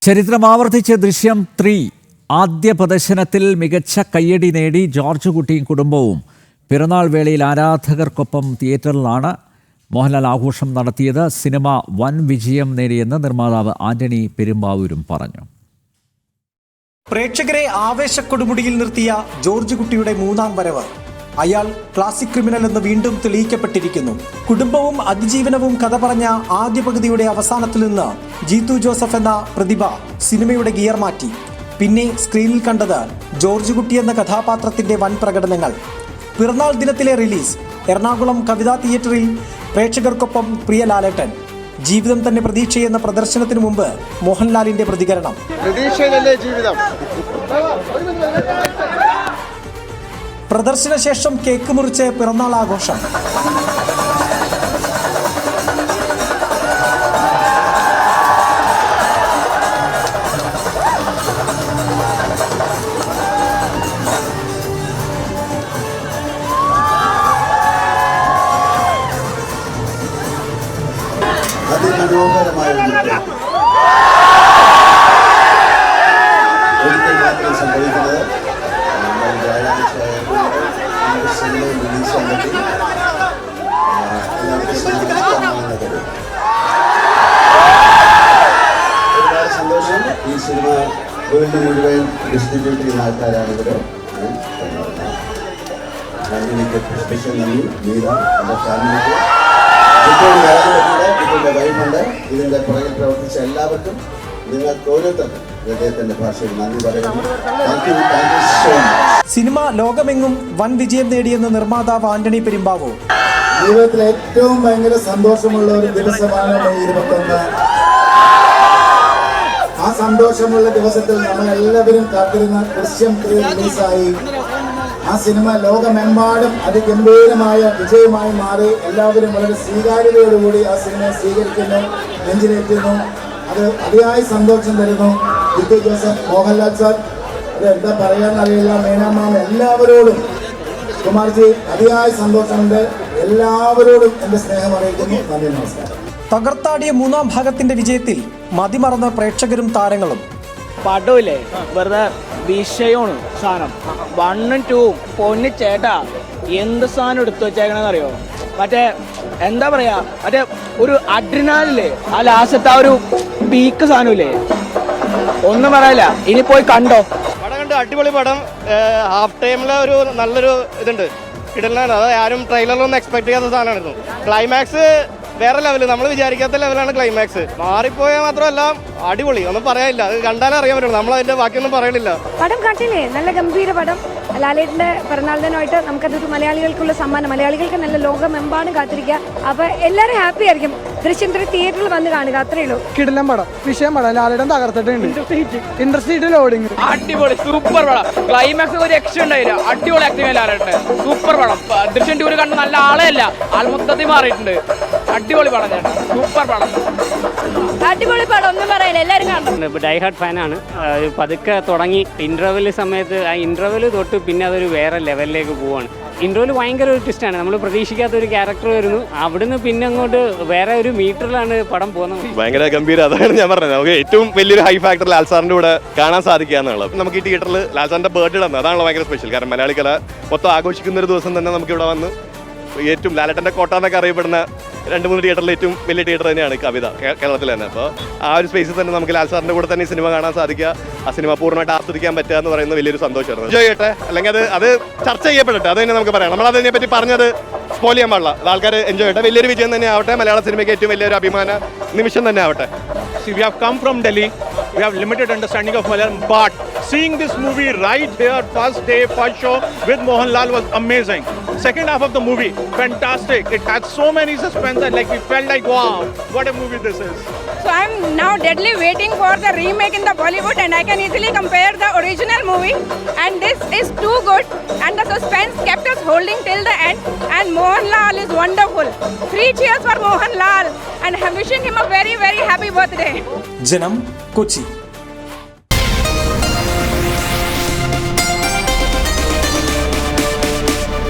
ചരിത്രം ആവർത്തിച്ച് ദൃശ്യം 3 ആദ്യ പ്രദർശനത്തിൽ മികച്ച കയ്യടി നേടി ജോർജ് കുട്ടിയും കുടുംബവും. പിറന്നാൾ വേളയിൽ ആരാധകർക്കൊപ്പം തിയേറ്ററിലാണ് മോഹൻലാൽ ആഘോഷം നടത്തിയത്. സിനിമ വൻ വിജയം നേടിയെന്ന് നിർമ്മാതാവ് ആന്റണി പെരുമ്പാവൂരും പറഞ്ഞു. പ്രേക്ഷകരെ ആവേശക്കൊടുമുടിയിൽ നിർത്തിയ ജോർജ് കുട്ടിയുടെ മൂന്നാം വരവ്. അയാൾ ക്ലാസിക് ക്രിമിനൽ എന്ന് വീണ്ടും തെളിയിക്കപ്പെട്ടിരിക്കുന്നു. കുടുംബവും അതിജീവനവും കഥ പറഞ്ഞ ആദ്യ പകുതിയുടെ അവസാനത്തിൽ നിന്ന് ജീത്തു ജോസഫ് എന്ന പ്രതിഭ സിനിമയുടെ ഗിയർ മാറ്റി. പിന്നെ സ്ക്രീനിൽ കണ്ടത് ജോർജ് കുട്ടി എന്ന കഥാപാത്രത്തിന്റെ വൻ പ്രകടനങ്ങൾ. പിറന്നാൾ ദിനത്തിലെ റിലീസ്. എറണാകുളം കവിതാ തിയേറ്ററിൽ പ്രേക്ഷകർക്കൊപ്പം പ്രിയ ലാലേട്ടൻ. ജീവിതം തന്നെ പ്രതീക്ഷയെന്ന പ്രദർശനത്തിന് മുമ്പ് മോഹൻലാലിന്റെ പ്രതികരണം. പ്രദർശന ശേഷം കേക്ക് മുറിച്ച് പിറന്നാൾ ആഘോഷം. അതിമനോഹരമായ സംഭവിക്കുന്നത് ഒരുപാട് സന്തോഷം. ഈ സിനിമ വേൾഡ് മുഴുവൻ ഡിസ്ട്രിബ്യൂട്ട് ചെയ്യുന്ന ആൾക്കാരാണ് ഇവിടെ. എനിക്ക് സ്പെഷ്യൽ നന്ദി. മീര എൻ്റെ ഫാമിലിക്ക്, ഇപ്പോൾ ഇതിൻ്റെ വൈഫുണ്ട്, ഇതിൻ്റെ പുറകിൽ പ്രവർത്തിച്ച എല്ലാവർക്കും നിങ്ങൾക്ക് ഓരോരുത്തർക്കും ഹൃദയത്തിൻ്റെ ഭാഷയിൽ നന്ദി പറയുന്നു. Thank you so much. Cinema ലോകമെങ്ങും വൻ വിജയം നേടിയെന്ന് നിർമ്മാതാവ് ആന്റണി പെരുമ്പാവൂർ. ജീവിതത്തിൽ ഏറ്റവും ഭയങ്കര സന്തോഷമുള്ള ഒരു ദിവസമാണ് മെയ് 21. ആ സന്തോഷമുള്ള ദിവസത്തിൽ നമ്മൾ എല്ലാവരും കാത്തിരുന്ന ദൃശ്യം 3 റിലീസായി. ആ സിനിമ ലോകമെമ്പാടും അതിഗംഭീരമായ വിജയമായി മാറി. എല്ലാവരും വളരെ സ്വീകാര്യതയോടുകൂടി ആ സിനിമയെ സ്വീകരിക്കുന്നു, നെഞ്ചിലേറ്റുന്നു. അത് അതിയായ സന്തോഷം തരുന്നു. ജീത്തു ജോസഫ്, മോഹൻലാൽ സാർ, അത് എന്താ പറയാന്നറിയില്ല, മേനാമാം, എല്ലാവരോടും കുമാർജി അതിയായ സന്തോഷമുണ്ട്. എല്ലാവരോടും എൻ്റെ സ്നേഹം അറിയിക്കുന്നു. നന്ദി, നമസ്കാരം. തകർത്താടിയ മൂന്നാം ഭാഗത്തിന്റെ വിജയത്തിൽ മതിമറന്ന പ്രേക്ഷകരും താരങ്ങളും. പടമില്ലേ വെറുതെ വിഷയമാണ് സാധനം. 1ഉം 2ഉം പൊന്നി ചേട്ടാ എന്ത് സാധനം എടുത്തു വെച്ചേക്കണെന്നറിയോ? മറ്റേ എന്താ പറയാ, മറ്റേ ഒരു അഡ്രിനാലില്ലേ, ആ ലാസ്റ്റത്തെ ആ ഒരു പീക്ക് സാധനമില്ലേ, ഒന്നും പറയില്ല. ഇനി പോയി കണ്ടോ. പടം കണ്ട് അടിപൊളി പടം. ഹാഫ് ടൈമിലെ ഒരു നല്ലൊരു ഇതുണ്ട്, ഇടലാണ്. അത് ആരും ട്രെയിലറിലൊന്നും എക്സ്പെക്ട് ചെയ്യാത്ത സാധനമായിരുന്നു. ക്ലൈമാക്സ് വേറെ ലെവല്, നമ്മൾ വിചാരിക്കാത്ത ലെവലാണ് ക്ലൈമാക്സ്. മാറിപ്പോയാൽ മാത്രമല്ല അടിപൊളി, ഒന്നും പറയാനില്ല. അത് കണ്ടാലേ അറിയാൻ പറ്റുള്ളൂ, നമ്മൾ അതിന്റെ ബാക്കിയൊന്നും പറയണില്ല. പടം കണ്ടില്ലേ? നല്ല ഗംഭീര പടം. ലാലേട്ടന്റെ പിറന്നാൾ ദിനമായിട്ട് നമുക്കതൊരു മലയാളികൾക്കുള്ള സമ്മാനം. മലയാളികൾക്ക് നല്ല ലോകമെമ്പാടും കാത്തിരിക്കുക. അപ്പൊ എല്ലാവരും ഹാപ്പി ആയിരിക്കും. ദൃശ്യം 3 തിയേറ്ററിൽ വന്ന് കാണുക, അത്രേ ഉള്ളൂ. കിടിലൻ പടം, വിഷയം പടം. ലാലേട്ടൻ തകർത്തിട്ടുണ്ട്. ഇൻട്രസ്റ്റ് ലോഡിങ് അടിപൊളി സൂപ്പർ പടം. ക്ലൈമാക്സ് ഒരു രക്ഷ ഉണ്ടായില്ല. അടിപൊളി ആക്ടിങ് ലാലേട്ടൻ, സൂപ്പർ പടം. ദൃശ്യം 2 കണ്ട് നല്ല ആളെയല്ല, ആൾ മൊത്തത്തിൽ മാറിയിട്ടുണ്ട്. അടിപൊളി പടം, സൂപ്പർ പടം, അടിപൊളി പടം, ഒന്നും പറയാനില്ല, എല്ലാവരും കാണണം. ഡൈ ഹാർഡ് ഫാനാണ്. പതുക്കെ തുടങ്ങി ഇന്റർവെൽ സമയത്ത്, ആ ഇന്റർവെൽ തൊട്ട് പിന്നെ അതൊരു വേറെ ലെവലിലേക്ക് പോവാണ്. ഇന്റർവെൽ ഭയങ്കര ഒരു ട്വിസ്റ്റാണ്. നമ്മൾ പ്രതീക്ഷിക്കാത്ത ഒരു ക്യാരക്ടർ വരുന്നു, അവിടുന്ന് പിന്നെ അങ്ങോട്ട് വേറെ ഒരു മീറ്ററിലാണ് പടം പോകുന്നത്. ഭയങ്കര ഗംഭീരം. അതാണ് ഞാൻ പറഞ്ഞത്, നമുക്ക് ഏറ്റവും വലിയൊരു ഹൈ ഫാക്ടർ ലാൽ സാറിന്റെ കൂടെ കാണാൻ സാധിക്കുക എന്നുള്ളത്. നമുക്ക് ഈ തിയേറ്ററിൽ ലാൽ സാറിന്റെ ബർത്ത്ഡേ ആണ്, അതാണല്ലോ ഭയങ്കര സ്പെഷ്യൽ. കാരണം മലയാളി കല മൊത്തം ആഘോഷിക്കുന്ന ഒരു ദിവസം തന്നെ നമുക്ക് ഇവിടെ വന്ന് ഏറ്റവും ലാലേട്ടൻ്റെ കോട്ട എന്നൊക്കെ അറിയപ്പെടുന്ന 2-3 തിയേറ്ററിൽ ഏറ്റവും വലിയ തിയേറ്റർ തന്നെയാണ് കവിത, കേരളത്തിൽ തന്നെ. അപ്പോൾ ആ ഒരു സ്പേസിൽ തന്നെ നമുക്ക് ലാൽ സാറിൻ്റെ കൂടെ തന്നെ ഈ സിനിമ കാണാൻ സാധിക്കുക, ആ സിനിമ പൂർണ്ണമായിട്ട് ആസ്വദിക്കാൻ പറ്റുക എന്ന് പറയുന്നത് വലിയൊരു സന്തോഷമായിരുന്നു. എൻജോയ് ചെയ്യട്ടെ, അല്ലെങ്കിൽ അത് ചർച്ച ചെയ്യപ്പെടട്ടെ, അത് തന്നെ നമുക്ക് പറയാം. നമ്മളതിനെ പറ്റി പറഞ്ഞത് സ്പോയിൽ ചെയ്യാൻ പാടില്ല. ആൾക്കാർ എൻജോയ് ചെയ്യട്ടെ. വലിയൊരു വിജയം തന്നെ ആവട്ടെ, മലയാള സിനിമയ്ക്ക് ഏറ്റവും വലിയൊരു അഭിമാന നിമിഷം തന്നെ ആവട്ടെ. We have come from Delhi. We have limited understanding of Malayalam, but seeing this movie right here, first day, first show with Mohanlal was amazing. Second half of the movie, fantastic. It had so many suspense and like we felt like, wow, what a movie this is. So I'm now deadly waiting for the remake in the Bollywood, and I can easily compare the original movie, and this is too good, and the suspense kept us holding till the end, and Mohanlal is wonderful. 3 cheers for Mohanlal, and I'm wishing him a very, very happy birthday. ജനം, കൊച്ചി.